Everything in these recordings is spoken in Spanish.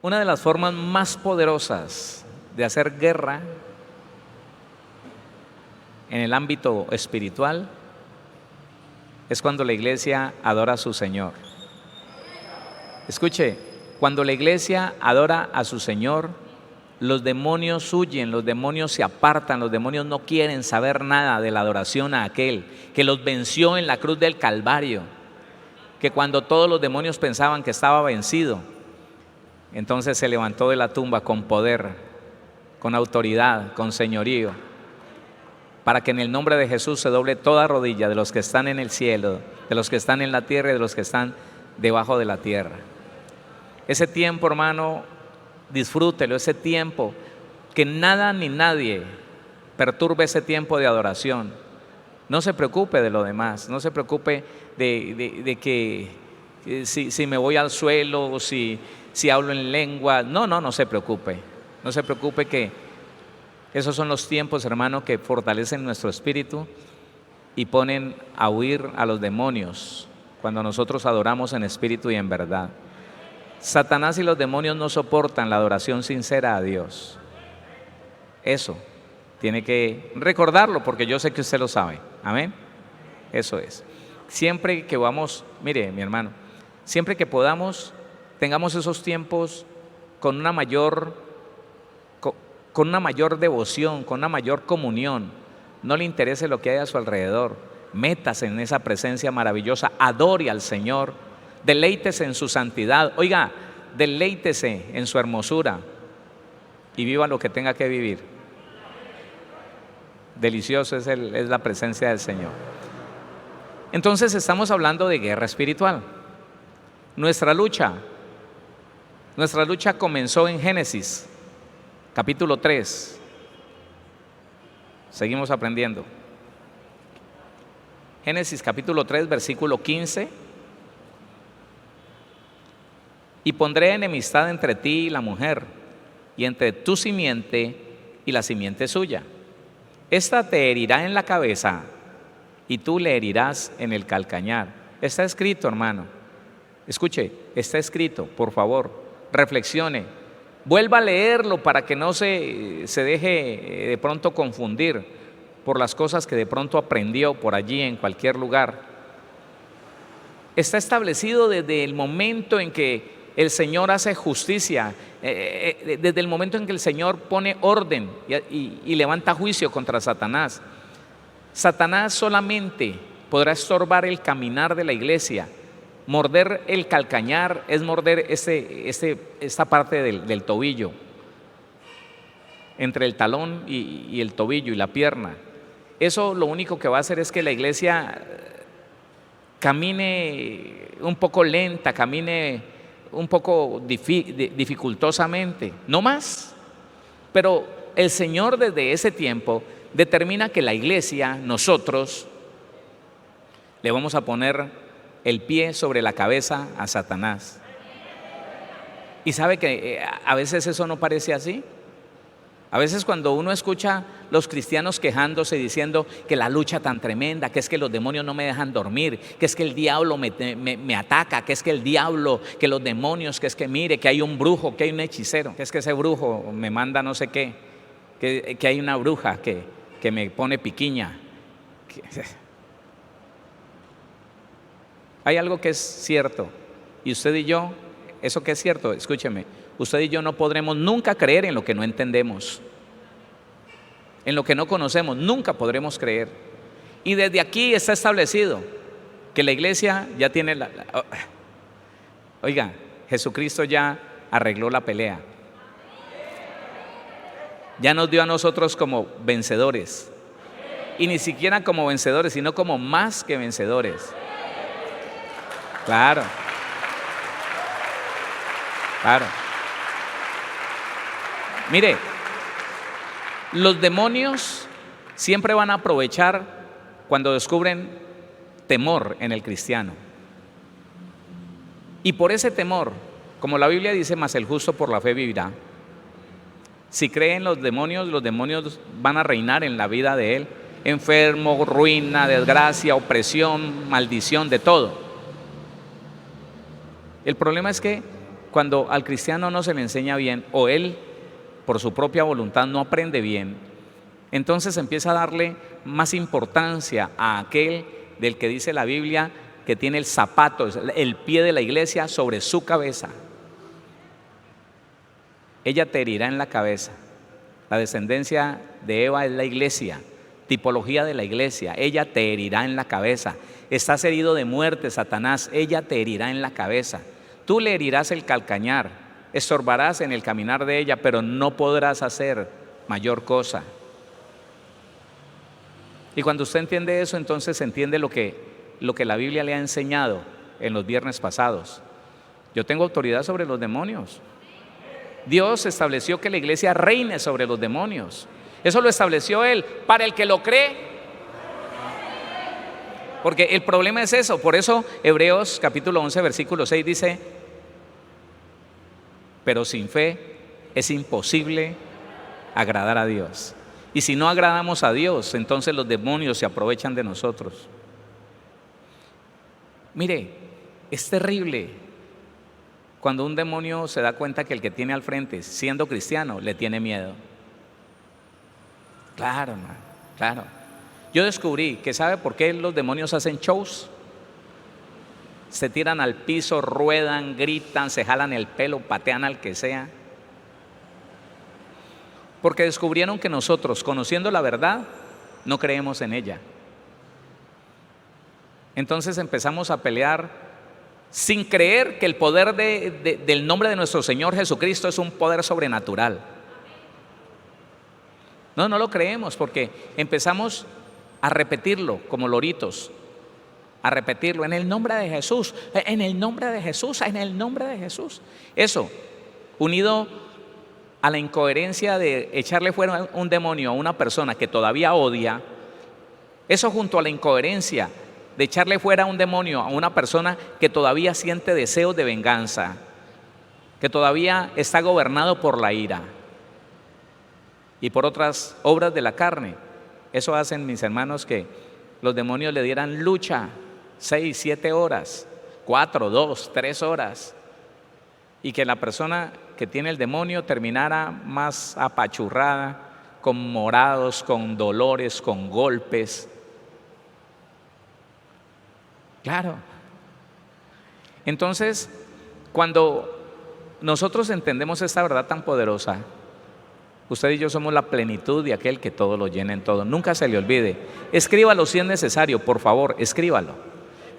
Una de las formas más poderosas de hacer guerra en el ámbito espiritual es cuando la iglesia adora a su Señor. Escuche, cuando la iglesia adora a su Señor, los demonios huyen, los demonios se apartan, los demonios no quieren saber nada de la adoración a aquel que los venció en la cruz del Calvario, que cuando todos los demonios pensaban que estaba vencido, entonces se levantó de la tumba con poder, con autoridad, con señorío, para que en el nombre de Jesús se doble toda rodilla de los que están en el cielo, de los que están en la tierra y de los que están debajo de la tierra. Ese tiempo, hermano, disfrútelo, ese tiempo, que nada ni nadie perturbe ese tiempo de adoración. No se preocupe de lo demás, no se preocupe de que si me voy al suelo o si hablo en lengua. No se preocupe. No se preocupe, que esos son los tiempos, hermano, que fortalecen nuestro espíritu y ponen a huir a los demonios cuando nosotros adoramos en espíritu y en verdad. Satanás y los demonios no soportan la adoración sincera a Dios. Eso tiene que recordarlo, porque yo sé que usted lo sabe. Amén. Eso es. Siempre que vamos, mire, mi hermano, siempre que podamos, tengamos esos tiempos con una mayor devoción, con una mayor comunión. No le interese lo que hay a su alrededor. Métase en esa presencia maravillosa, adore al Señor, deleítese en su santidad. Oiga, deleítese en su hermosura y viva lo que tenga que vivir. Delicioso es la presencia del Señor. Entonces estamos hablando de guerra espiritual. Nuestra lucha comenzó en Génesis, capítulo 3. Seguimos aprendiendo. Génesis capítulo 3, versículo 15. Y pondré enemistad entre ti y la mujer, y entre tu simiente y la simiente suya. Esta te herirá en la cabeza, y tú le herirás en el calcañar. Está escrito, hermano. Escuche, está escrito, por favor, reflexione. Vuelva a leerlo para que no se deje de pronto confundir por las cosas que de pronto aprendió por allí en cualquier lugar. Está establecido desde el momento en que el Señor hace justicia, desde el momento en que el Señor pone orden y levanta juicio contra Satanás. Satanás solamente podrá estorbar el caminar de la iglesia. Morder el calcañar es morder esta parte del tobillo, entre el talón y el tobillo y la pierna. Eso lo único que va a hacer es que la iglesia camine un poco lenta, camine un poco dificultosamente, no más. Pero el Señor desde ese tiempo determina que la iglesia, nosotros, le vamos a poner el pie sobre la cabeza a Satanás. Y sabe que a veces eso no parece así. A veces cuando uno escucha los cristianos quejándose, diciendo que la lucha tan tremenda, que es que los demonios no me dejan dormir, que es que el diablo me ataca, que es que el diablo, que los demonios, que es que mire, que hay un brujo, que hay un hechicero, que es que ese brujo me manda no sé qué, que hay una bruja que me pone piquiña. Hay algo que es cierto, y usted y yo, eso que es cierto, escúcheme, usted y yo no podremos nunca creer en lo que no entendemos. En lo que no conocemos, nunca podremos creer. Y desde aquí está establecido que la iglesia ya tiene oiga, Jesucristo ya arregló la pelea. Ya nos dio a nosotros como vencedores. Y ni siquiera como vencedores, sino como más que vencedores. Claro. Claro. Mire, los demonios siempre van a aprovechar cuando descubren temor en el cristiano. Y por ese temor, como la Biblia dice, mas el justo por la fe vivirá. Si creen los demonios van a reinar en la vida de él. Enfermo, ruina, desgracia, opresión, maldición, de todo. El problema es que cuando al cristiano no se le enseña bien o él por su propia voluntad no aprende bien, entonces empieza a darle más importancia a aquel del que dice la Biblia que tiene el zapato, el pie de la iglesia sobre su cabeza. Ella te herirá en la cabeza. La descendencia de Eva es la iglesia, tipología de la iglesia. Ella te herirá en la cabeza. Estás herido de muerte, Satanás. Ella te herirá en la cabeza. Tú le herirás el calcañar, estorbarás en el caminar de ella, pero no podrás hacer mayor cosa. Y cuando usted entiende eso, entonces entiende lo que la Biblia le ha enseñado en los viernes pasados. Yo tengo autoridad sobre los demonios. Dios estableció que la iglesia reine sobre los demonios. Eso lo estableció Él. Para el que lo cree. Porque el problema es eso. Por eso Hebreos capítulo 11 versículo 6 dice: pero sin fe es imposible agradar a Dios. Y si no agradamos a Dios, entonces los demonios se aprovechan de nosotros. Mire, es terrible cuando un demonio se da cuenta que el que tiene al frente, siendo cristiano, le tiene miedo. Claro, hermano, claro. Yo descubrí que ¿sabe por qué los demonios hacen shows? Se tiran al piso, ruedan, gritan, se jalan el pelo, patean al que sea. Porque descubrieron que nosotros, conociendo la verdad, no creemos en ella. Entonces empezamos a pelear sin creer que el poder del nombre de nuestro Señor Jesucristo es un poder sobrenatural. No lo creemos porque empezamos a repetirlo como loritos, a repetirlo en el nombre de Jesús, en el nombre de Jesús, en el nombre de Jesús. Eso, unido a la incoherencia de echarle fuera un demonio a una persona que todavía odia, eso junto a la incoherencia de echarle fuera un demonio a una persona que todavía siente deseos de venganza, que todavía está gobernado por la ira y por otras obras de la carne. Eso hacen, mis hermanos, que los demonios le dieran lucha 6, 7 horas, 4, 2, 3 horas, y que la persona que tiene el demonio terminara más apachurrada, con morados, con dolores, con golpes. Claro. Entonces, cuando nosotros entendemos esta verdad tan poderosa, usted y yo somos la plenitud de aquel que todo lo llena en todo. Nunca se le olvide. Escríbalo si es necesario, por favor, escríbalo.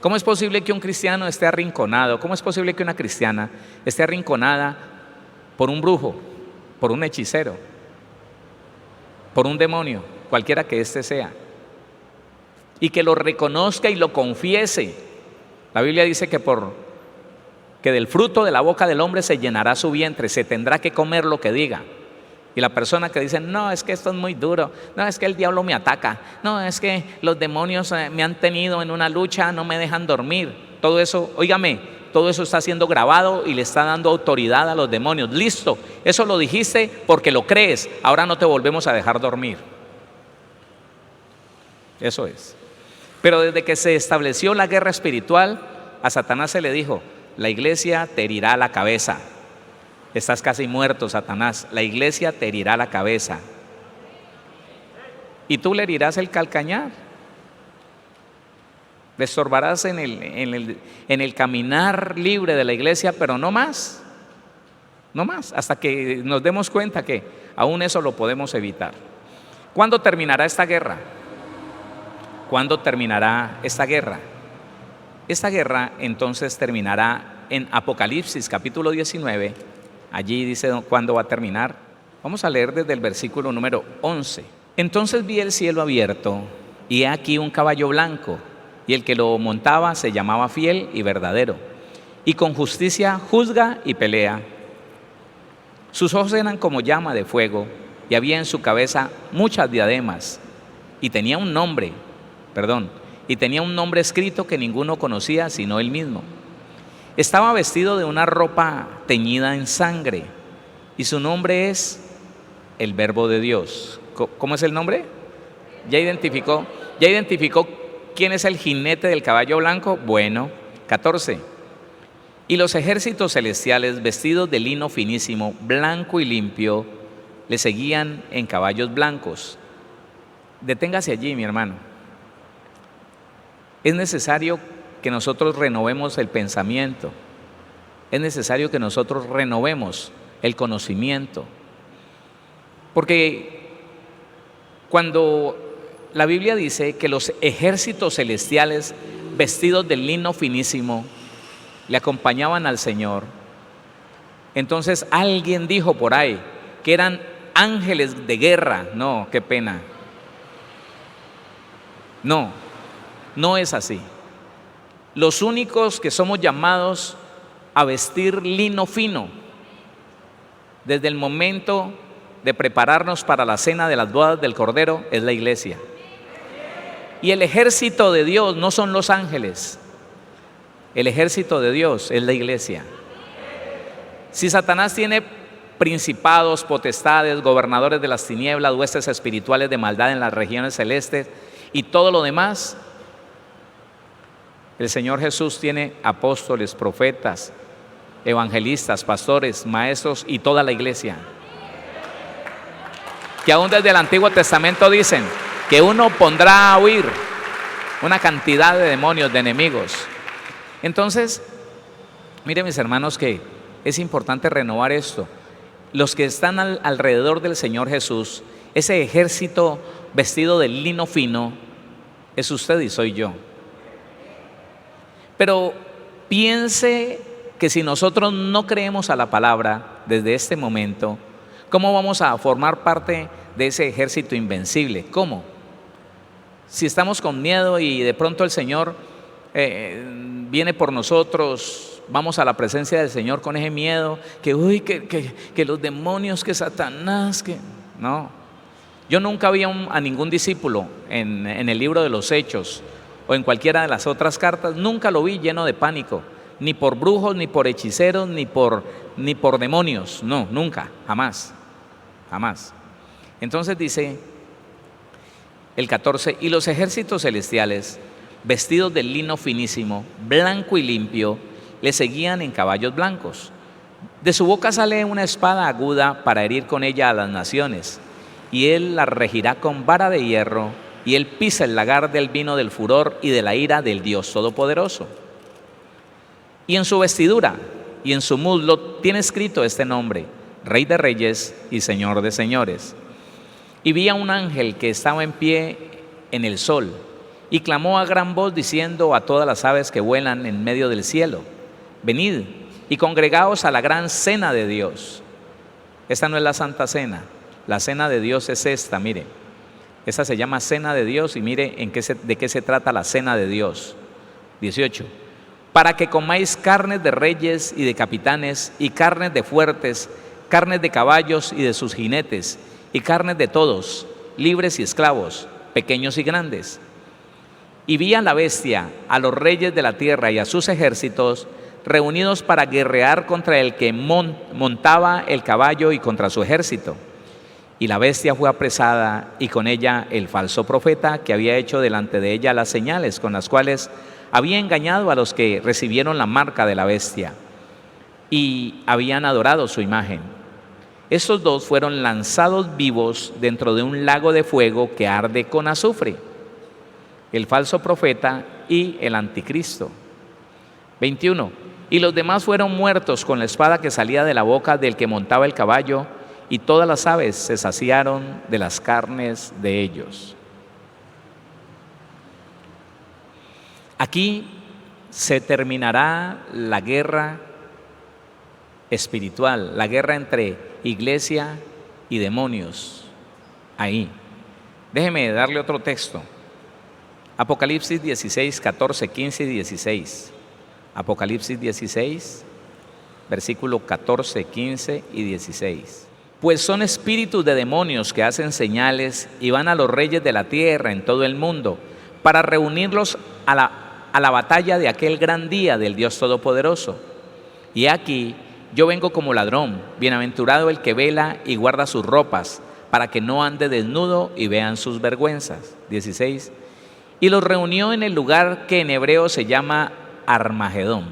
¿Cómo es posible que un cristiano esté arrinconado? ¿Cómo es posible que una cristiana esté arrinconada por un brujo, por un hechicero, por un demonio, cualquiera que éste sea? Y que lo reconozca y lo confiese. La Biblia dice que del fruto de la boca del hombre se llenará su vientre, se tendrá que comer lo que diga. Y la persona que dice, no, es que esto es muy duro, no, es que el diablo me ataca, no, es que los demonios me han tenido en una lucha, no me dejan dormir. Todo eso, óigame, todo eso está siendo grabado y le está dando autoridad a los demonios. Listo, eso lo dijiste porque lo crees, ahora no te volvemos a dejar dormir. Eso es. Pero desde que se estableció la guerra espiritual, a Satanás se le dijo, la iglesia te herirá la cabeza. Estás casi muerto, Satanás. La iglesia te herirá la cabeza. Y tú le herirás el calcañar. Le estorbarás en el caminar libre de la iglesia, pero no más. No más. Hasta que nos demos cuenta que aún eso lo podemos evitar. ¿Cuándo terminará esta guerra? ¿Cuándo terminará esta guerra? Esta guerra entonces terminará en Apocalipsis capítulo 19. Allí dice cuándo va a terminar. Vamos a leer desde el versículo número 11. Entonces vi el cielo abierto y he aquí un caballo blanco, y el que lo montaba se llamaba Fiel y Verdadero, y con justicia juzga y pelea. Sus ojos eran como llama de fuego, y había en su cabeza muchas diademas, y tenía un nombre escrito que ninguno conocía sino él mismo. Estaba vestido de una ropa teñida en sangre, y su nombre es el Verbo de Dios. ¿Cómo es el nombre? ¿Ya identificó quién es el jinete del caballo blanco? Bueno, 14. Y los ejércitos celestiales, vestidos de lino finísimo, blanco y limpio, le seguían en caballos blancos. Deténgase allí, mi hermano. Es necesario que nosotros renovemos el pensamiento. Es necesario que nosotros renovemos el conocimiento. Porque cuando la Biblia dice que los ejércitos celestiales, vestidos de lino finísimo, le acompañaban al Señor, entonces alguien dijo por ahí que eran ángeles de guerra. No, qué pena. No, no es así. Los únicos que somos llamados a vestir lino fino desde el momento de prepararnos para la cena de las bodas del Cordero es la iglesia. Y el ejército de Dios no son los ángeles. El ejército de Dios es la iglesia. Si Satanás tiene principados, potestades, gobernadores de las tinieblas, huestes espirituales de maldad en las regiones celestes y todo lo demás, el Señor Jesús tiene apóstoles, profetas, evangelistas, pastores, maestros y toda la iglesia. Que aún desde el Antiguo Testamento dicen que uno pondrá a huir una cantidad de demonios, de enemigos. Entonces, miren mis hermanos que es importante renovar esto. Los que están alrededor del Señor Jesús, ese ejército vestido de lino fino, es usted y soy yo. Pero piense que si nosotros no creemos a la palabra desde este momento, ¿cómo vamos a formar parte de ese ejército invencible? ¿Cómo? Si estamos con miedo y de pronto el Señor viene por nosotros, vamos a la presencia del Señor con ese miedo, que los demonios, que Satanás, que... No. Yo nunca vi a ningún discípulo en el libro de los Hechos o en cualquiera de las otras cartas, nunca lo vi lleno de pánico, ni por brujos, ni por hechiceros, ni por demonios. No, nunca, jamás, jamás. Entonces dice el 14, y los ejércitos celestiales, vestidos de lino finísimo, blanco y limpio, le seguían en caballos blancos. De su boca sale una espada aguda para herir con ella a las naciones, y él la regirá con vara de hierro, y él pisa el lagar del vino del furor y de la ira del Dios Todopoderoso. Y en su vestidura y en su muslo tiene escrito este nombre: Rey de Reyes y Señor de Señores. Y vi a un ángel que estaba en pie en el sol, y clamó a gran voz diciendo a todas las aves que vuelan en medio del cielo: venid y congregaos a la gran cena de Dios. Esta no es la Santa Cena, la cena de Dios es esta, mire. Esta se llama cena de Dios y mire de qué se trata la cena de Dios. 18. Para que comáis carnes de reyes y de capitanes, y carnes de fuertes, carnes de caballos y de sus jinetes, y carnes de todos, libres y esclavos, pequeños y grandes. Y vi a la bestia, a los reyes de la tierra y a sus ejércitos, reunidos para guerrear contra el que montaba el caballo y contra su ejército. Y la bestia fue apresada, y con ella el falso profeta, que había hecho delante de ella las señales con las cuales había engañado a los que recibieron la marca de la bestia y habían adorado su imagen. Estos dos fueron lanzados vivos dentro de un lago de fuego que arde con azufre, el falso profeta y el anticristo. 21. Y los demás fueron muertos con la espada que salía de la boca del que montaba el caballo, y todas las aves se saciaron de las carnes de ellos. Aquí se terminará la guerra espiritual, la guerra entre iglesia y demonios. Ahí. Déjeme darle otro texto. Apocalipsis 16, 14, 15 y 16. Apocalipsis 16, versículo 14, 15 y 16. Pues son espíritus de demonios que hacen señales y van a los reyes de la tierra en todo el mundo para reunirlos a la batalla de aquel gran día del Dios Todopoderoso. Y aquí yo vengo como ladrón, bienaventurado el que vela y guarda sus ropas, para que no ande desnudo y vean sus vergüenzas. 16. Y los reunió en el lugar que en hebreo se llama Armagedón.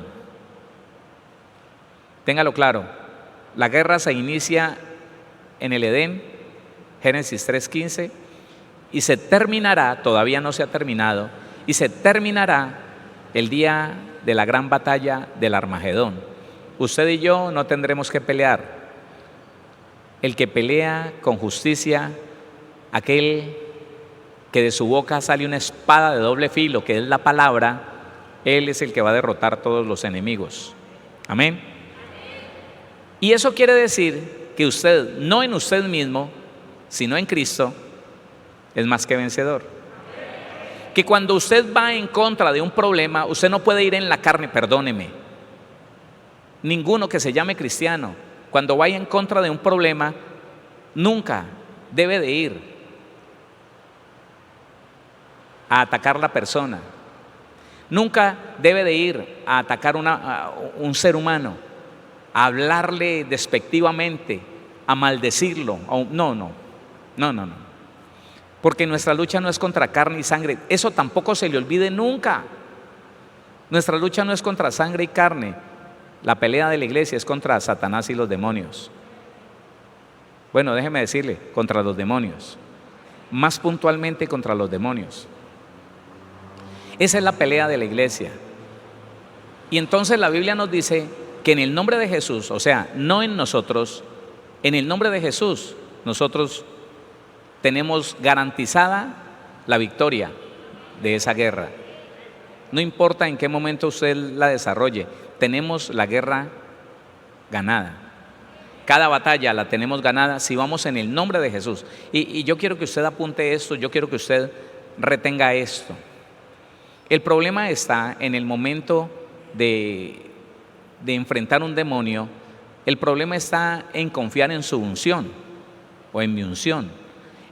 Téngalo claro, la guerra se inicia en el Edén, Génesis 3:15, y se terminará, todavía no se ha terminado, y se terminará el día de la gran batalla del Armagedón. Usted y yo no tendremos que pelear. El que pelea con justicia, aquel que de su boca sale una espada de doble filo, que es la palabra, él es el que va a derrotar todos los enemigos. Amén. Y eso quiere decir que usted, no en usted mismo, sino en Cristo, es más que vencedor. Que cuando usted va en contra de un problema, usted no puede ir en la carne, perdóneme. Ninguno que se llame cristiano, cuando vaya en contra de un problema, nunca debe de ir a atacar la persona. Nunca debe de ir a atacar a un ser humano, a hablarle despectivamente, a maldecirlo. No. Porque nuestra lucha no es contra carne y sangre. Eso tampoco se le olvide nunca. Nuestra lucha no es contra sangre y carne. La pelea de la iglesia es contra Satanás y los demonios. Bueno, déjeme decirle, contra los demonios. Más puntualmente contra los demonios. Esa es la pelea de la iglesia. Y entonces la Biblia nos dice que en el nombre de Jesús, o sea, no en nosotros, en el nombre de Jesús, nosotros tenemos garantizada la victoria de esa guerra. No importa en qué momento usted la desarrolle, tenemos la guerra ganada. Cada batalla la tenemos ganada si vamos en el nombre de Jesús. Y yo quiero que usted apunte esto, yo quiero que usted retenga esto. El problema está en el momento de enfrentar un demonio. El problema está en confiar en su unción o en mi unción,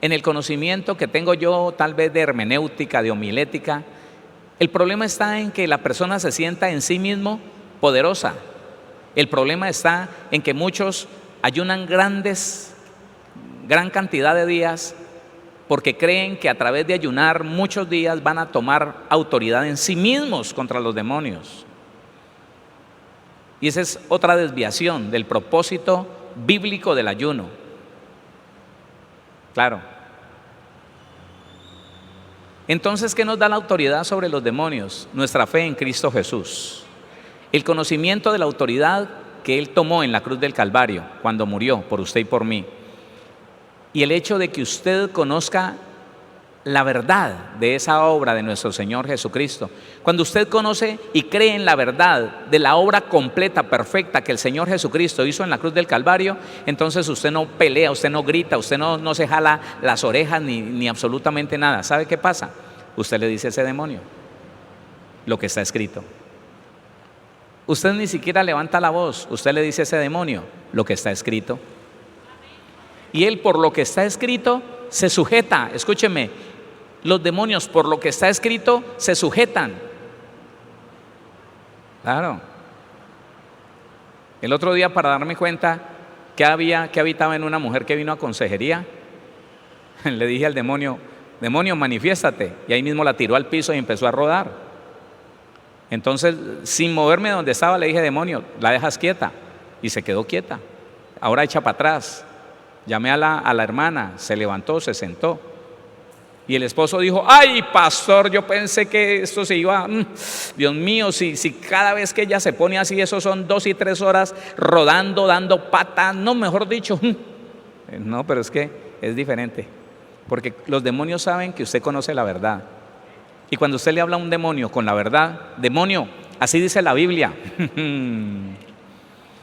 en el conocimiento que tengo yo tal vez de hermenéutica, de homilética. El problema está en que la persona se sienta en sí mismo poderosa. El problema está en que muchos ayunan gran cantidad de días porque creen que a través de ayunar muchos días van a tomar autoridad en sí mismos contra los demonios. Y esa es otra desviación del propósito bíblico del ayuno. Claro. Entonces, ¿qué nos da la autoridad sobre los demonios? Nuestra fe en Cristo Jesús. El conocimiento de la autoridad que Él tomó en la cruz del Calvario cuando murió por usted y por mí. Y el hecho de que usted conozca la verdad de esa obra de nuestro Señor Jesucristo. Cuando usted conoce y cree en la verdad de la obra completa, perfecta que el Señor Jesucristo hizo en la cruz del Calvario, entonces usted no pelea, usted no grita, usted no se jala las orejas ni absolutamente nada. ¿Sabe qué pasa? Usted le dice a ese demonio lo que está escrito. Usted ni siquiera levanta la voz, usted le dice a ese demonio lo que está escrito. Y él, por lo que está escrito, se sujeta. Escúcheme, los demonios por lo que está escrito se sujetan. Claro. El otro día, para darme cuenta que habitaba en una mujer que vino a consejería, le dije al demonio, demonio, manifiéstate. Y ahí mismo la tiró al piso y empezó a rodar. Entonces, sin moverme de donde estaba, le dije, demonio, la dejas quieta. Y se quedó quieta. Ahora echa para atrás. Llamé a la hermana, se levantó, se sentó. Y el esposo dijo, ay, pastor, yo pensé que esto se iba, Dios mío, si cada vez que ella se pone así, eso son 2 y 3 horas rodando, dando patas, no, mejor dicho. No, pero es que es diferente. Porque los demonios saben que usted conoce la verdad. Y cuando usted le habla a un demonio con la verdad, demonio, así dice la Biblia.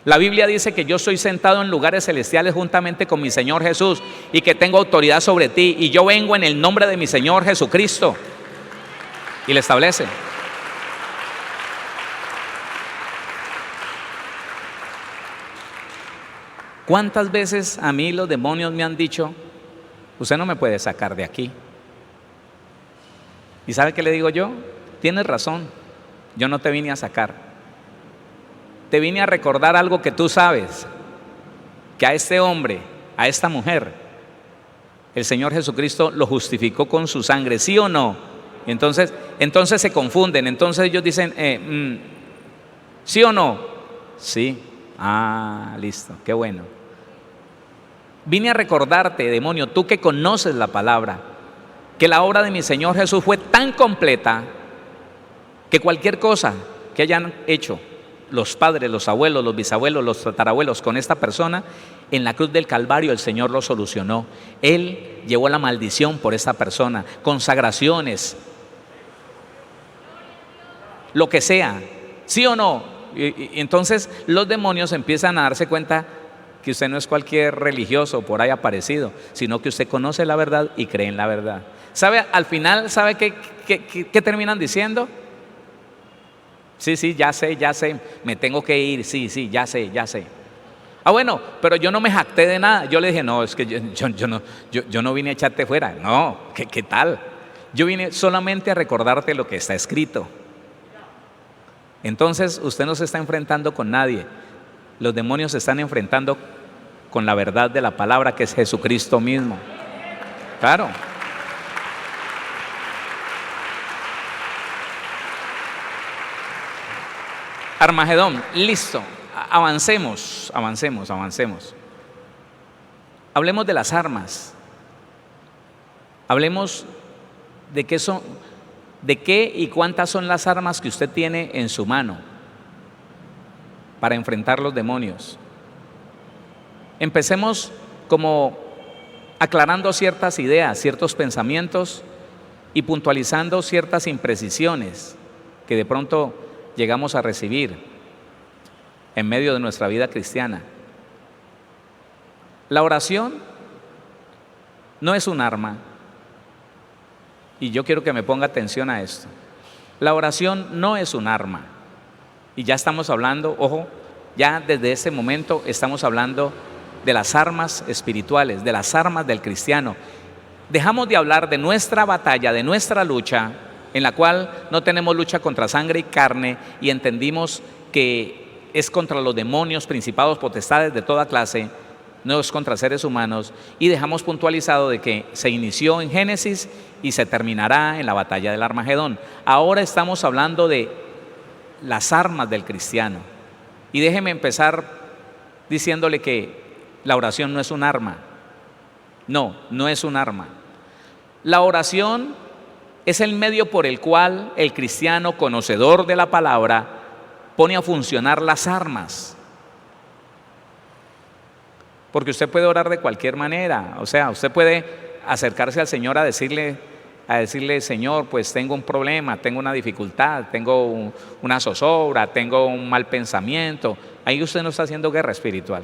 La Biblia dice que yo estoy sentado en lugares celestiales juntamente con mi Señor Jesús y que tengo autoridad sobre ti y yo vengo en el nombre de mi Señor Jesucristo. Y le establece. ¿Cuántas veces a mí los demonios me han dicho, usted no me puede sacar de aquí? ¿Y sabe qué le digo yo? Tienes razón, yo no te vine a sacar. Te vine a recordar algo que tú sabes, que a este hombre, a esta mujer, el Señor Jesucristo lo justificó con su sangre, ¿sí o no? Entonces se confunden, entonces ellos dicen, ¿sí o no? Sí, Ah, listo, qué bueno. Vine a recordarte, demonio, tú que conoces la palabra, que la obra de mi Señor Jesús fue tan completa que cualquier cosa que hayan hecho los padres, los abuelos, los bisabuelos, los tatarabuelos con esta persona, en la cruz del Calvario el Señor lo solucionó. Él llevó la maldición por esta persona, consagraciones, lo que sea, ¿sí o no? Y entonces los demonios empiezan a darse cuenta que usted no es cualquier religioso por ahí aparecido, sino que usted conoce la verdad y cree en la verdad. ¿Sabe? Al final, ¿sabe qué terminan diciendo? Sí, ya sé, me tengo que ir, sí, ya sé. Ah, bueno, pero yo no me jacté de nada. Yo le dije, no, es que yo no vine a echarte fuera. No, ¿qué tal? Yo vine solamente a recordarte lo que está escrito. Entonces, usted no se está enfrentando con nadie. Los demonios se están enfrentando con la verdad de la palabra, que es Jesucristo mismo. Claro. Armagedón, listo. Avancemos. Hablemos de las armas. Hablemos de qué y cuántas son las armas que usted tiene en su mano para enfrentar los demonios. Empecemos como aclarando ciertas ideas, ciertos pensamientos y puntualizando ciertas imprecisiones que de pronto llegamos a recibir en medio de nuestra vida cristiana. La oración no es un arma, y yo quiero que me ponga atención a esto. La oración no es un arma, y ya estamos hablando, ojo, ya desde ese momento estamos hablando de las armas espirituales, de las armas del cristiano. Dejamos de hablar de nuestra batalla, de nuestra lucha, en la cual no tenemos lucha contra sangre y carne, y entendimos que es contra los demonios, principados, potestades de toda clase, no es contra seres humanos, y dejamos puntualizado de que se inició en Génesis y se terminará en la batalla del Armagedón. Ahora estamos hablando de las armas del cristiano, y déjeme empezar diciéndole que la oración no es un arma. No es un arma. La oración es el medio por el cual el cristiano conocedor de la palabra pone a funcionar las armas. Porque usted puede orar de cualquier manera, o sea, usted puede acercarse al Señor a decirle, Señor, pues tengo un problema, tengo una dificultad, tengo una zozobra, tengo un mal pensamiento. Ahí usted no está haciendo guerra espiritual.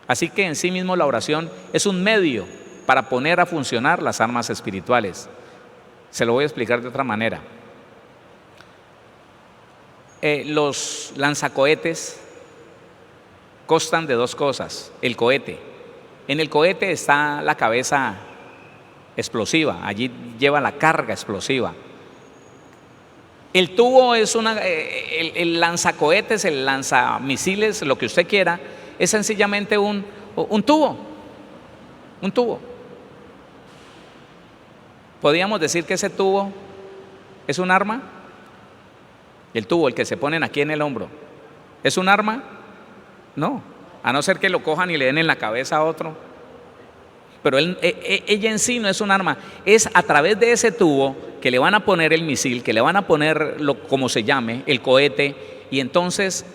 Así que en sí mismo la oración es un medio para poner a funcionar las armas espirituales. Se lo voy a explicar de otra manera. Los lanzacohetes constan de dos cosas. El cohete. En el cohete está la cabeza explosiva, allí lleva la carga explosiva. El tubo es el lanzacohetes, el lanzamisiles, lo que usted quiera, es sencillamente un tubo. Un tubo. ¿Podríamos decir que ese tubo es un arma? El tubo, el que se ponen aquí en el hombro, ¿es un arma? No, a no ser que lo cojan y le den en la cabeza a otro. Pero ella en sí no es un arma, es a través de ese tubo que le van a poner el misil, que le van a poner como se llame, el cohete, y entonces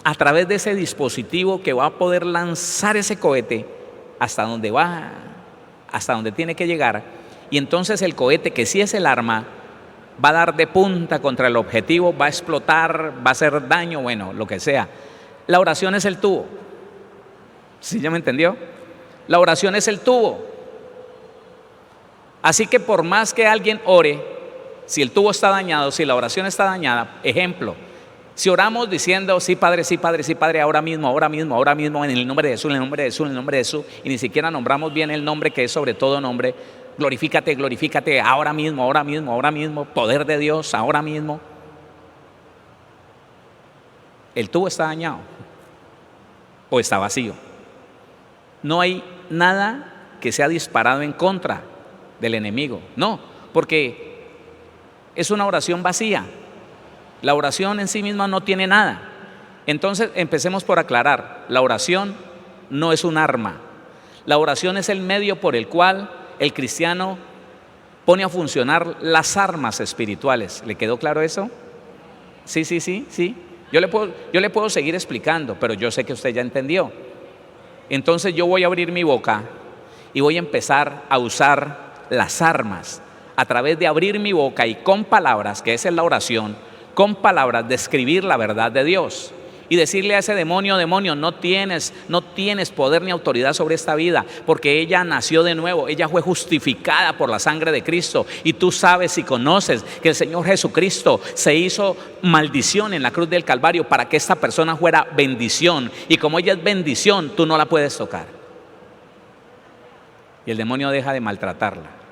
a través de ese dispositivo que va a poder lanzar ese cohete hasta donde va, hasta donde tiene que llegar, y entonces el cohete, que sí es el arma, va a dar de punta contra el objetivo, va a explotar, va a hacer daño, bueno, lo que sea. La oración es el tubo. ¿Sí ya me entendió? La oración es el tubo. Así que por más que alguien ore, si el tubo está dañado, si la oración está dañada, ejemplo, si oramos diciendo, sí Padre, ahora mismo, en el nombre de Jesús, en el nombre de Jesús, en el nombre de Jesús, y ni siquiera nombramos bien el nombre que es sobre todo nombre, glorifícate, ahora mismo, poder de Dios, ahora mismo. El tubo está dañado o está vacío. No hay nada que sea disparado en contra del enemigo, no, porque es una oración vacía. La oración en sí misma no tiene nada. Entonces empecemos por aclarar, la oración no es un arma. La oración es el medio por el cual el cristiano pone a funcionar las armas espirituales. ¿Le quedó claro eso? Sí. Yo le puedo seguir explicando, pero yo sé que usted ya entendió. Entonces yo voy a abrir mi boca y voy a empezar a usar las armas a través de abrir mi boca y con palabras, que esa es la oración, con palabras describir la verdad de Dios. Y decirle a ese demonio, no tienes poder ni autoridad sobre esta vida, porque ella nació de nuevo, ella fue justificada por la sangre de Cristo. Y tú sabes y conoces que el Señor Jesucristo se hizo maldición en la cruz del Calvario para que esta persona fuera bendición. Y como ella es bendición, tú no la puedes tocar. Y el demonio deja de maltratarla.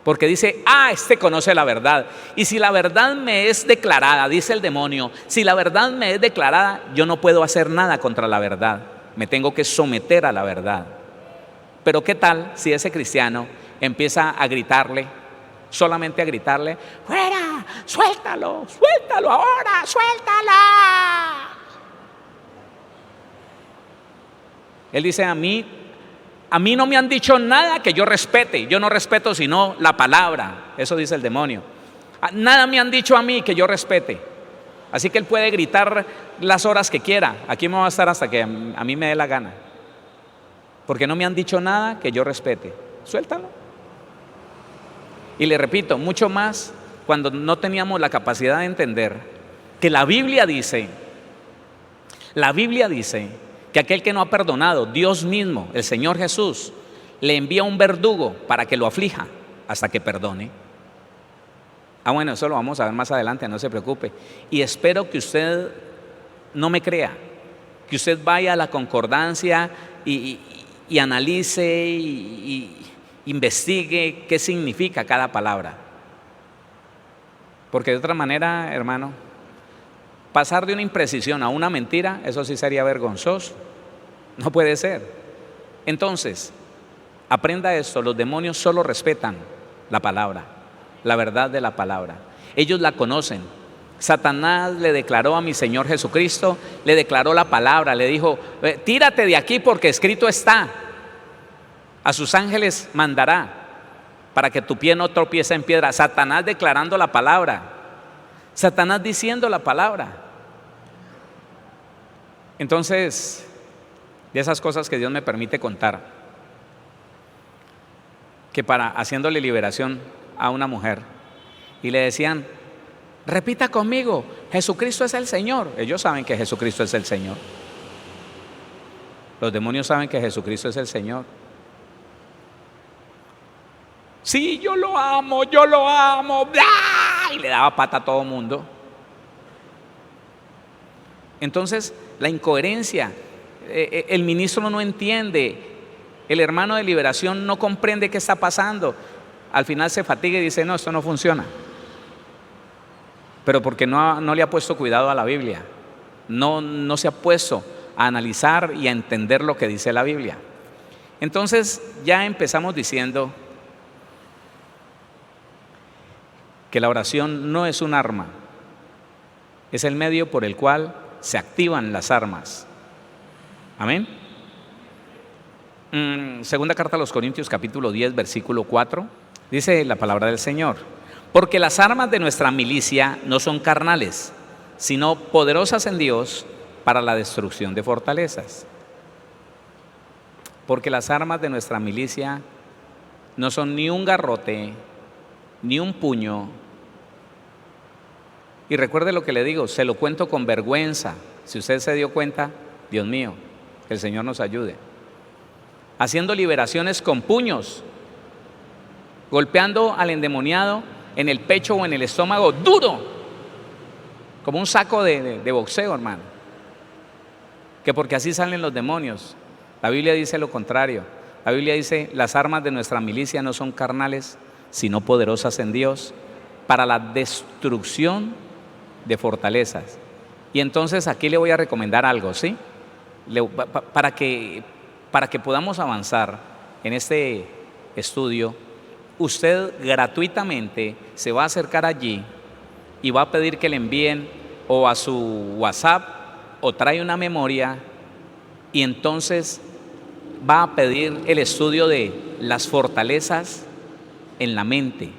Porque dice, este conoce la verdad. Y si la verdad me es declarada, dice el demonio, si la verdad me es declarada, yo no puedo hacer nada contra la verdad. Me tengo que someter a la verdad. Pero ¿qué tal si ese cristiano empieza a gritarle, solamente a gritarle, fuera, suéltalo ahora, suéltala? Él dice, a mí no me han dicho nada que yo respete. Yo no respeto sino la palabra. Eso dice el demonio. Nada me han dicho a mí que yo respete. Así que él puede gritar las horas que quiera. Aquí me va a estar hasta que a mí me dé la gana. Porque no me han dicho nada que yo respete. Suéltalo. Y le repito, mucho más cuando no teníamos la capacidad de entender que la Biblia dice que aquel que no ha perdonado, Dios mismo, el Señor Jesús, le envía un verdugo para que lo aflija hasta que perdone. Bueno, eso lo vamos a ver más adelante, no se preocupe. Y espero que usted no me crea, que usted vaya a la concordancia y analice y investigue qué significa cada palabra. Porque de otra manera, hermano, pasar de una imprecisión a una mentira, eso sí sería vergonzoso. No puede ser. Entonces, aprenda esto, los demonios solo respetan la palabra, la verdad de la palabra. Ellos la conocen. Satanás le declaró a mi Señor Jesucristo, le declaró la palabra, le dijo, tírate de aquí porque escrito está. A sus ángeles mandará para que tu pie no tropiece en piedra. Satanás declarando la palabra. Satanás diciendo la palabra. Entonces, de esas cosas que Dios me permite contar, que haciéndole liberación a una mujer, y le decían, repita conmigo, Jesucristo es el Señor. Ellos saben que Jesucristo es el Señor. Los demonios saben que Jesucristo es el Señor. Sí, yo lo amo, ¡bla! Y le daba pata a todo mundo. Entonces, la incoherencia, el ministro no entiende, el hermano de liberación no comprende qué está pasando. Al final se fatiga y dice, no, esto no funciona. Pero porque no le ha puesto cuidado a la Biblia, no se ha puesto a analizar y a entender lo que dice la Biblia. Entonces ya empezamos diciendo que la oración no es un arma, es el medio por el cual se activan las armas. Amén. Segunda carta a los Corintios, capítulo 10, versículo 4, dice la palabra del Señor: porque las armas de nuestra milicia no son carnales, sino poderosas en Dios para la destrucción de fortalezas. Porque las armas de nuestra milicia no son ni un garrote, ni un puño. Y recuerde lo que le digo, se lo cuento con vergüenza. Si usted se dio cuenta, Dios mío, que el Señor nos ayude. Haciendo liberaciones con puños, golpeando al endemoniado en el pecho o en el estómago duro, como un saco de boxeo, hermano. Que porque así salen los demonios. La Biblia dice lo contrario. La Biblia dice, las armas de nuestra milicia no son carnales, sino poderosas en Dios para la destrucción de fortalezas. Y entonces aquí le voy a recomendar algo, ¿sí? Para que podamos avanzar en este estudio, usted gratuitamente se va a acercar allí y va a pedir que le envíen o a su WhatsApp o trae una memoria y entonces va a pedir el estudio de las fortalezas en la mente,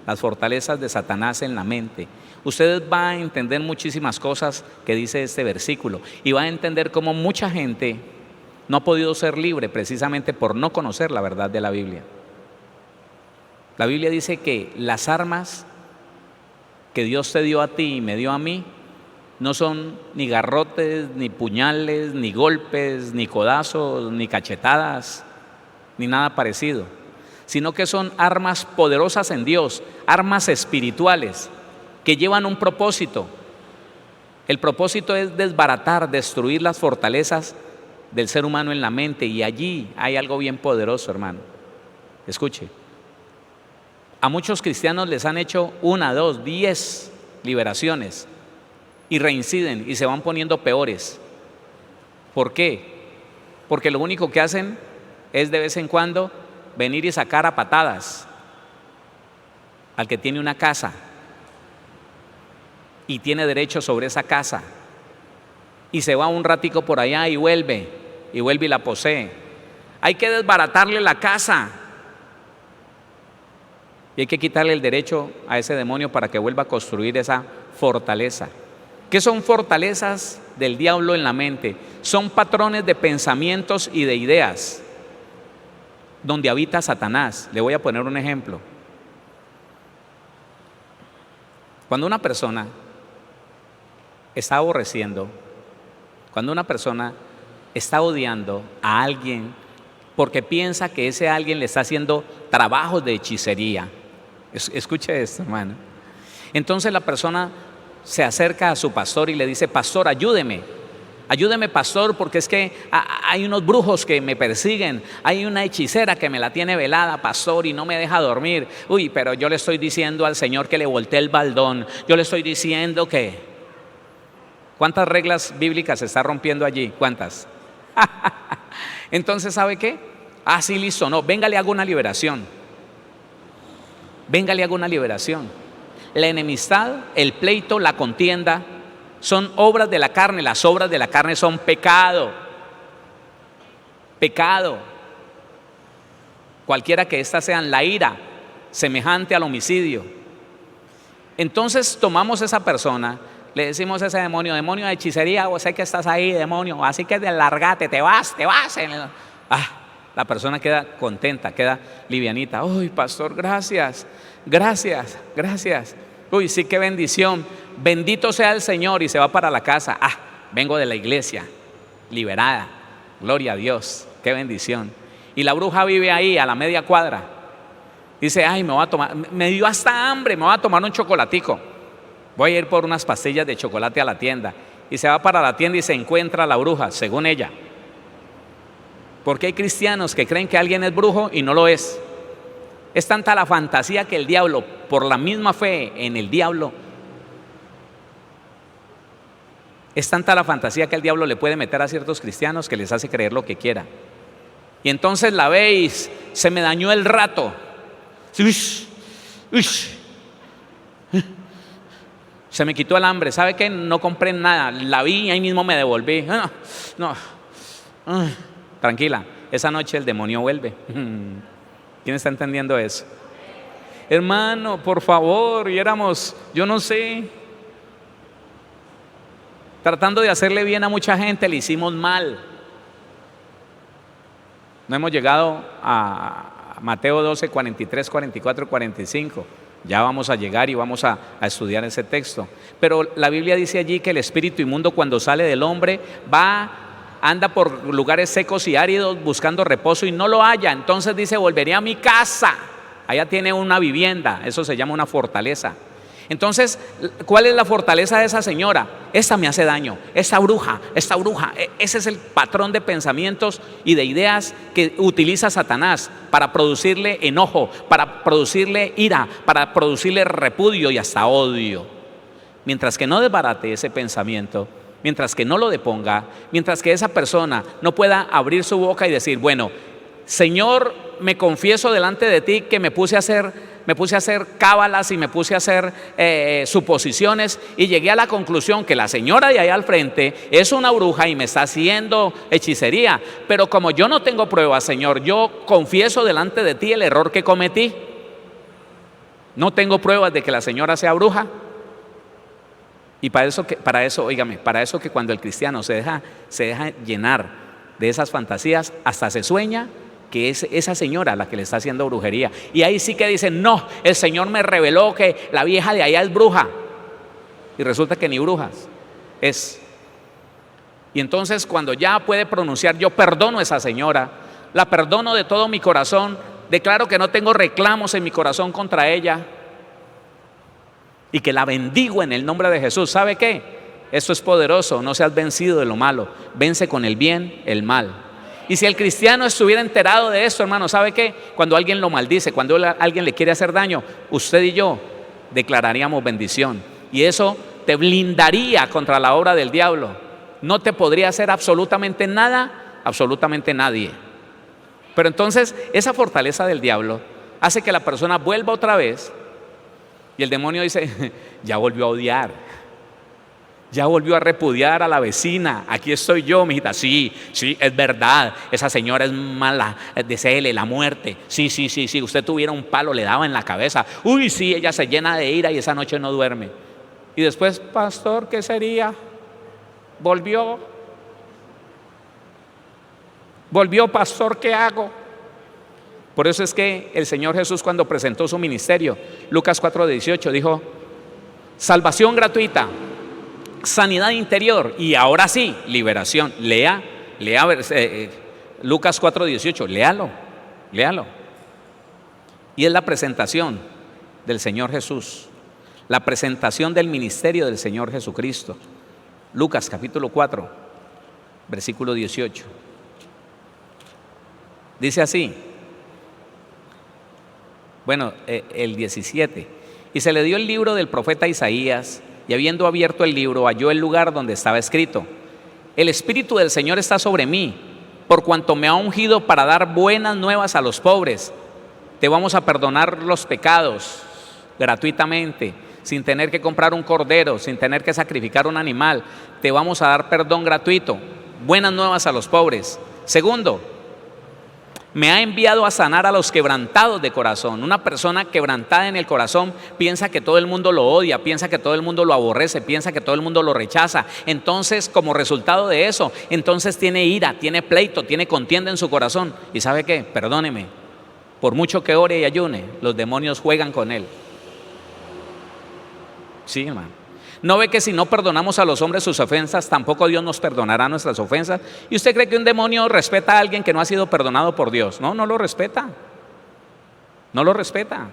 las fortalezas de Satanás en la mente. Ustedes van a entender muchísimas cosas que dice este versículo y van a entender cómo mucha gente no ha podido ser libre precisamente por no conocer la verdad de la Biblia. La Biblia dice que las armas que Dios te dio a ti y me dio a mí no son ni garrotes, ni puñales, ni golpes, ni codazos, ni cachetadas, ni nada parecido, sino que son armas poderosas en Dios, armas espirituales que llevan un propósito. El propósito es desbaratar, destruir las fortalezas del ser humano en la mente, y allí hay algo bien poderoso, hermano. Escuche, a muchos cristianos les han hecho 1, 2, 10 liberaciones y reinciden y se van poniendo peores. ¿Por qué? Porque lo único que hacen es de vez en cuando venir y sacar a patadas al que tiene una casa y tiene derecho sobre esa casa, y se va un ratico por allá y vuelve y la posee. Hay que desbaratarle la casa y hay que quitarle el derecho a ese demonio para que vuelva a construir esa fortaleza. ¿Qué son fortalezas del diablo en la mente? Son patrones de pensamientos y de ideas donde habita Satanás. Le voy a poner un ejemplo. Cuando una persona está aborreciendo, cuando una persona está odiando a alguien porque piensa que ese alguien le está haciendo trabajos de hechicería, escuche esto, hermano. Entonces la persona se acerca a su pastor y le dice: pastor, ayúdeme, pastor, porque es que hay unos brujos que me persiguen, hay una hechicera que me la tiene velada, pastor, y no me deja dormir. Uy, pero yo le estoy diciendo al Señor que le voltee el baldón, yo le estoy diciendo que... ¿Cuántas reglas bíblicas se está rompiendo allí? ¿Cuántas? Entonces, ¿sabe qué? Sí, listo, no, venga, le hago una liberación. Venga, le hago una liberación. La enemistad, el pleito, la contienda son obras de la carne. Las obras de la carne son pecado. Pecado. Cualquiera que éstas sean: la ira, semejante al homicidio. Entonces tomamos esa persona, le decimos a ese demonio: demonio de hechicería, o sé que estás ahí, demonio, así que largate, te vas. La persona queda contenta, queda livianita. Uy, pastor, gracias. Uy, sí, qué bendición. Bendito sea el Señor, y se va para la casa. Vengo de la iglesia, liberada. Gloria a Dios, qué bendición. Y la bruja vive ahí a la media cuadra. Dice: me dio hasta hambre, me voy a tomar un chocolatico. Voy a ir por unas pastillas de chocolate a la tienda. Y se va para la tienda y se encuentra la bruja, según ella. Porque hay cristianos que creen que alguien es brujo y no lo es. Es tanta la fantasía que el diablo, por la misma fe en el diablo, es tanta la fantasía que el diablo le puede meter a ciertos cristianos que les hace creer lo que quiera. Y entonces la veis: se me dañó el rato. Se me quitó el hambre. ¿Sabe qué? No compré nada. La vi y ahí mismo me devolví. Tranquila, esa noche el demonio vuelve. ¿Quién está entendiendo eso? Hermano, por favor, y éramos, yo no sé, tratando de hacerle bien a mucha gente, le hicimos mal. No hemos llegado a Mateo 12, 43, 44, 45. Ya vamos a llegar y vamos a estudiar ese texto. Pero la Biblia dice allí que el espíritu inmundo, cuando sale del hombre, anda por lugares secos y áridos buscando reposo y no lo halla. Entonces dice: volveré a mi casa. Allá tiene una vivienda. Eso se llama una fortaleza. Entonces, ¿cuál es la fortaleza de esa señora? Esta me hace daño, esta bruja. Ese es el patrón de pensamientos y de ideas que utiliza Satanás para producirle enojo, para producirle ira, para producirle repudio y hasta odio. Mientras que no desbarate ese pensamiento, mientras que no lo deponga, mientras que esa persona no pueda abrir su boca y decir: bueno, Señor, me confieso delante de ti que me puse a hacer me puse a hacer cábalas y me puse a hacer suposiciones y llegué a la conclusión que la señora de ahí al frente es una bruja y me está haciendo hechicería. Pero como yo no tengo pruebas, Señor, yo confieso delante de ti el error que cometí. No tengo pruebas de que la señora sea bruja. Y para eso que cuando el cristiano se deja llenar de esas fantasías, hasta se sueña que es esa señora la que le está haciendo brujería. Y ahí sí que dicen, no, el Señor me reveló que la vieja de allá es bruja. Y resulta que ni brujas es. Y entonces cuando ya puede pronunciar, yo perdono a esa señora, la perdono de todo mi corazón, declaro que no tengo reclamos en mi corazón contra ella y que la bendigo en el nombre de Jesús. ¿Sabe qué? Esto es poderoso. No seas vencido de lo malo, vence con el bien el mal. Y si el cristiano estuviera enterado de esto, hermano, ¿sabe qué? Cuando alguien lo maldice, cuando alguien le quiere hacer daño, usted y yo declararíamos bendición. Y eso te blindaría contra la obra del diablo. No te podría hacer absolutamente nada, absolutamente nadie. Pero entonces esa fortaleza del diablo hace que la persona vuelva otra vez y el demonio dice, ya volvió a odiar, ya volvió a repudiar a la vecina, aquí estoy yo, mijita, sí, es verdad, esa señora es mala, deséele la muerte, sí, usted tuviera un palo, le daba en la cabeza, uy, sí, ella se llena de ira y esa noche no duerme. Y después, pastor, ¿qué sería? Volvió, pastor, ¿qué hago? Por eso es que el Señor Jesús, cuando presentó su ministerio, Lucas 4:18, dijo, salvación gratuita, sanidad interior y ahora sí, liberación. Lea Lucas 4:18, léalo. Y es la presentación del Señor Jesús, la presentación del ministerio del Señor Jesucristo. Lucas capítulo 4, versículo 18. Dice así, el 17. Y se le dio el libro del profeta Isaías, y habiendo abierto el libro, halló el lugar donde estaba escrito: el Espíritu del Señor está sobre mí, por cuanto me ha ungido para dar buenas nuevas a los pobres. Te vamos a perdonar los pecados gratuitamente, sin tener que comprar un cordero, sin tener que sacrificar un animal. Te vamos a dar perdón gratuito, buenas nuevas a los pobres. Segundo, me ha enviado a sanar a los quebrantados de corazón. Una persona quebrantada en el corazón piensa que todo el mundo lo odia, piensa que todo el mundo lo aborrece, piensa que todo el mundo lo rechaza. Entonces, como resultado de eso, entonces tiene ira, tiene pleito, tiene contienda en su corazón. ¿Y sabe qué? Perdóneme, por mucho que ore y ayune, los demonios juegan con él. Sí, hermano. ¿No ve que si no perdonamos a los hombres sus ofensas, tampoco Dios nos perdonará nuestras ofensas? ¿Y usted cree que un demonio respeta a alguien que no ha sido perdonado por Dios? No, no lo respeta. No lo respeta.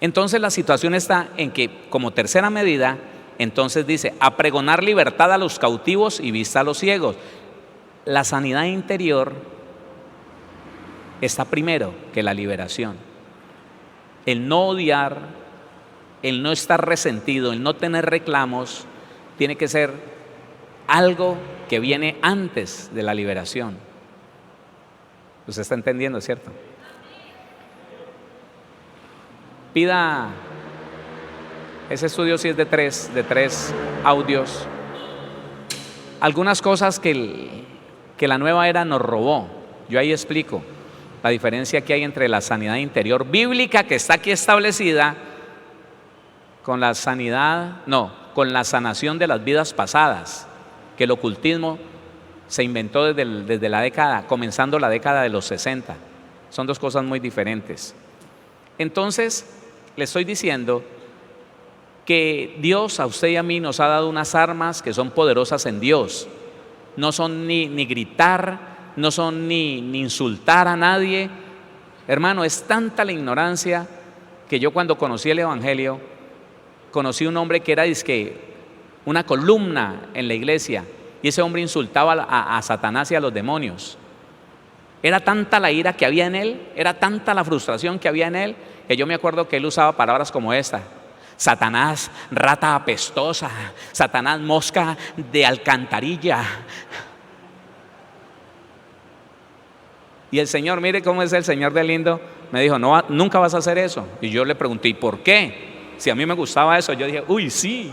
Entonces la situación está en que, como tercera medida, entonces dice, a pregonar libertad a los cautivos y vista a los ciegos. La sanidad interior está primero que la liberación. El no odiar, el no estar resentido, el no tener reclamos, tiene que ser algo que viene antes de la liberación. ¿Usted está entendiendo, cierto? Pida ese estudio, si es de tres audios. Algunas cosas que la nueva era nos robó. Yo ahí explico la diferencia que hay entre la sanidad interior bíblica, que está aquí establecida, con la sanación de las vidas pasadas, que el ocultismo se inventó desde la década, comenzando la década de los 60. Son dos cosas muy diferentes. Entonces, le estoy diciendo que Dios a usted y a mí nos ha dado unas armas que son poderosas en Dios. No son ni gritar, no son ni insultar a nadie. Hermano, es tanta la ignorancia que yo, cuando conocí el Evangelio, conocí un hombre que era una columna en la iglesia, y ese hombre insultaba a Satanás y a los demonios. Era tanta la ira que había en él, era tanta la frustración que había en él, que yo me acuerdo que él usaba palabras como esta: Satanás, rata apestosa, Satanás, mosca de alcantarilla. Y el Señor, mire cómo es el Señor de lindo, me dijo, no, nunca vas a hacer eso. Y yo le pregunté, ¿y por qué? Si a mí me gustaba eso, yo dije, uy, sí.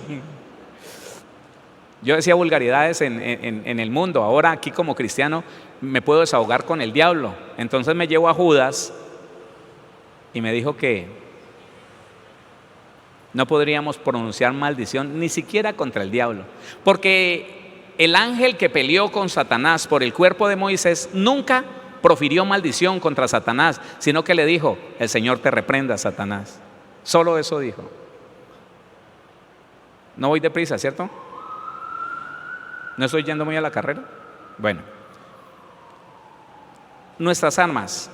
Yo decía vulgaridades en el mundo, ahora aquí como cristiano me puedo desahogar con el diablo. Entonces me llevó a Judas y me dijo que no podríamos pronunciar maldición ni siquiera contra el diablo, porque el ángel que peleó con Satanás por el cuerpo de Moisés nunca profirió maldición contra Satanás, sino que le dijo, el Señor te reprenda, Satanás. Solo eso dijo. No voy deprisa, ¿cierto? ¿No estoy yendo muy a la carrera? Bueno, nuestras armas,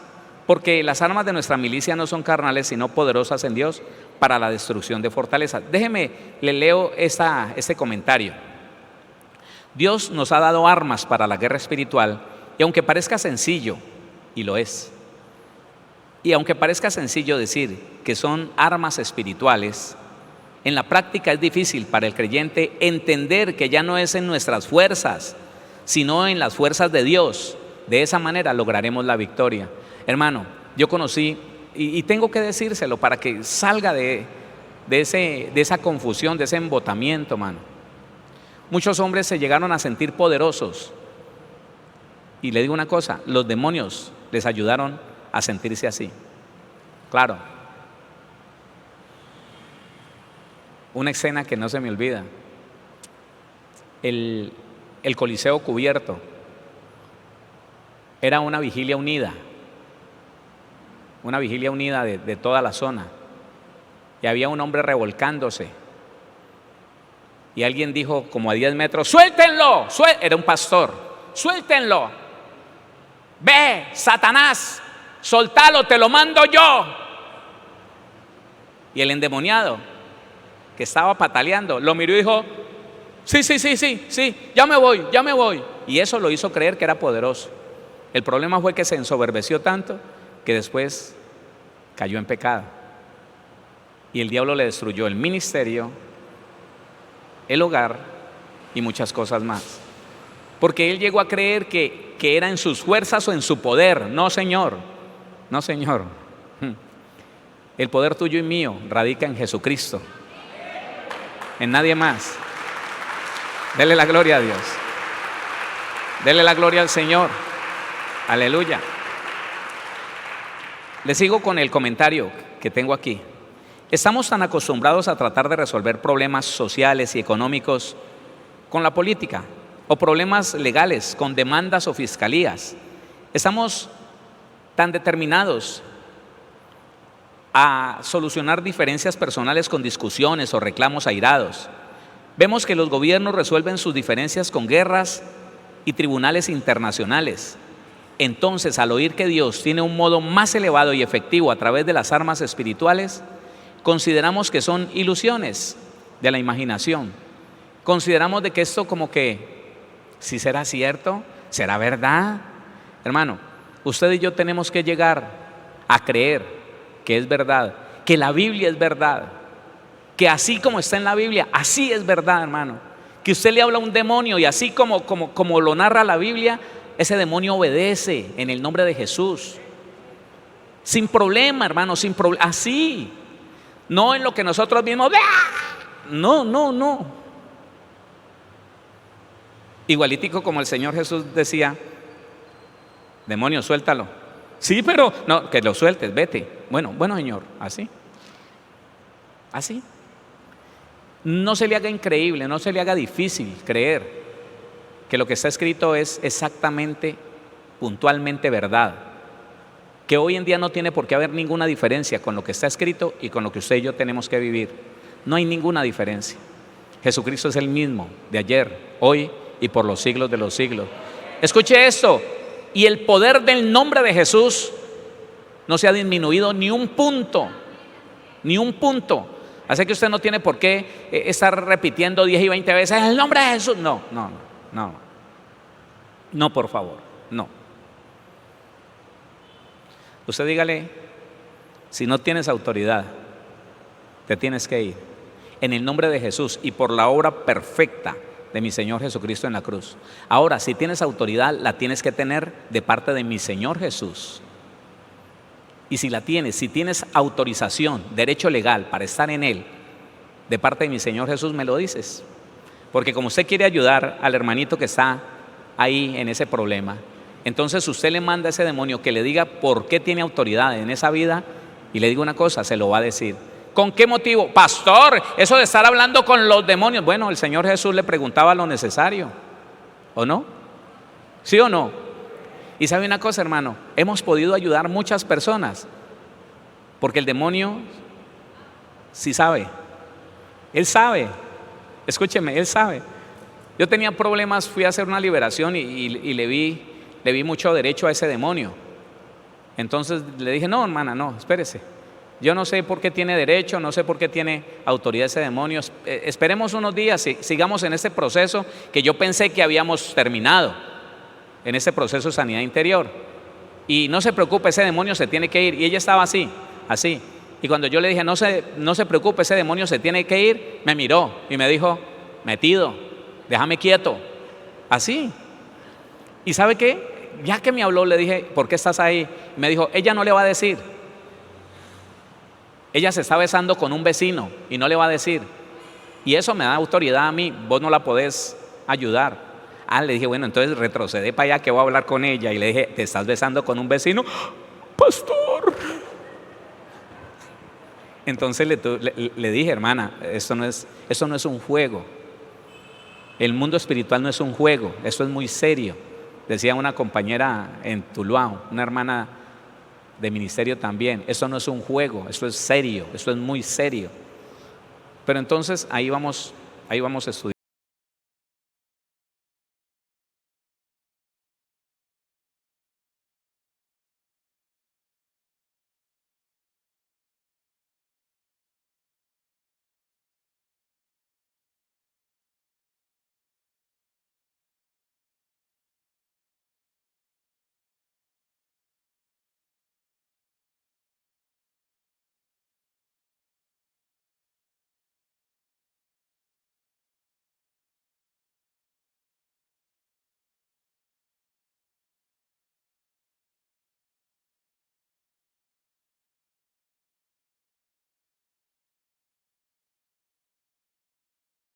porque las armas de nuestra milicia no son carnales, sino poderosas en Dios para la destrucción de fortalezas. Déjeme, le leo este comentario. Dios nos ha dado armas para la guerra espiritual, y aunque parezca sencillo, y lo es, y aunque parezca sencillo decir que son armas espirituales, en la práctica es difícil para el creyente entender que ya no es en nuestras fuerzas, sino en las fuerzas de Dios. De esa manera lograremos la victoria. Hermano, yo conocí, y tengo que decírselo para que salga de esa confusión, de ese embotamiento, hermano. Muchos hombres se llegaron a sentir poderosos. Y le digo una cosa, los demonios les ayudaron a sentirse así. Claro. Una escena que no se me olvida, el Coliseo cubierto, era una vigilia unida de toda la zona, y había un hombre revolcándose, y alguien dijo como a 10 metros, ¡suéltenlo! Era un pastor, ¡suéltenlo! ¡Ve, Satanás! ¡Soltalo, te lo mando yo! Y el endemoniado, que estaba pataleando, lo miró y dijo, sí, ya me voy. Y eso lo hizo creer que era poderoso. El problema fue que se ensoberbeció tanto que después cayó en pecado. Y el diablo le destruyó el ministerio, el hogar y muchas cosas más. Porque él llegó a creer que era en sus fuerzas o en su poder. No, señor. El poder tuyo y mío radica en Jesucristo, en nadie más. Dele la gloria a Dios. Dele la gloria al Señor. Aleluya. Le sigo con el comentario que tengo aquí. Estamos tan acostumbrados a tratar de resolver problemas sociales y económicos con la política, o problemas legales con demandas o fiscalías. Estamos tan determinados a solucionar diferencias personales con discusiones o reclamos airados. Vemos que los gobiernos resuelven sus diferencias con guerras y tribunales internacionales. Entonces, al oír que Dios tiene un modo más elevado y efectivo a través de las armas espirituales, consideramos que son ilusiones de la imaginación. Consideramos de que esto como que, si será cierto, será verdad. Hermano, usted y yo tenemos que llegar a creer que es verdad, que la Biblia es verdad, que así como está en la Biblia, así es verdad, hermano. Que usted le habla a un demonio y así como lo narra la Biblia, ese demonio obedece en el nombre de Jesús. Sin problema, hermano, sin problema, así. No en lo que nosotros mismos, no. Igualitico como el Señor Jesús decía, demonio, suéltalo. Sí, pero no, que lo sueltes, vete. Bueno, Señor, así. No se le haga increíble, no se le haga difícil creer que lo que está escrito es exactamente, puntualmente verdad. Que hoy en día no tiene por qué haber ninguna diferencia con lo que está escrito y con lo que usted y yo tenemos que vivir. No hay ninguna diferencia. Jesucristo es el mismo de ayer, hoy y por los siglos de los siglos. Escuche esto. Y el poder del nombre de Jesús no se ha disminuido ni un punto. Así que usted no tiene por qué estar repitiendo 10 y 20 veces el nombre de Jesús. No, por favor, no. Usted dígale, si no tienes autoridad, te tienes que ir. En el nombre de Jesús y por la obra perfecta de mi Señor Jesucristo en la cruz. Ahora, si tienes autoridad, la tienes que tener de parte de mi Señor Jesús. Y si la tienes, si tienes autorización, derecho legal para estar en él, de parte de mi Señor Jesús, me lo dices. Porque como usted quiere ayudar al hermanito que está ahí en ese problema, entonces usted le manda a ese demonio que le diga por qué tiene autoridad en esa vida, y le digo una cosa, se lo va a decir. ¿Con qué motivo? Pastor, eso de estar hablando con los demonios. Bueno, el Señor Jesús le preguntaba lo necesario, ¿o no? ¿Sí o no? Y sabe una cosa, hermano, hemos podido ayudar muchas personas, porque el demonio sí sabe. Él sabe, escúcheme, él sabe. Yo tenía problemas, fui a hacer una liberación y le vi mucho derecho a ese demonio. Entonces le dije, no, hermana, no, espérese. Yo no sé por qué tiene derecho, no sé por qué tiene autoridad ese demonio. Esperemos unos días, sigamos en este proceso que yo pensé que habíamos terminado, en este proceso de sanidad interior. Y no se preocupe, ese demonio se tiene que ir. Y ella estaba así. Y cuando yo le dije, no se preocupe, ese demonio se tiene que ir, me miró y me dijo, metido, déjame quieto. Así. ¿Y sabe qué? Ya que me habló, le dije, ¿por qué estás ahí? Me dijo, ella no le va a decir. Ella se está besando con un vecino y no le va a decir. Y eso me da autoridad a mí, vos no la podés ayudar. Le dije, bueno, entonces retrocedé para allá que voy a hablar con ella. Y le dije, ¿te estás besando con un vecino? Pastor. Entonces le dije, hermana, eso no es un juego. El mundo espiritual no es un juego, eso es muy serio. Decía una compañera en Tuluá, una hermana de ministerio también, eso no es un juego, eso es serio, eso es muy serio. Pero entonces ahí vamos a estudiar.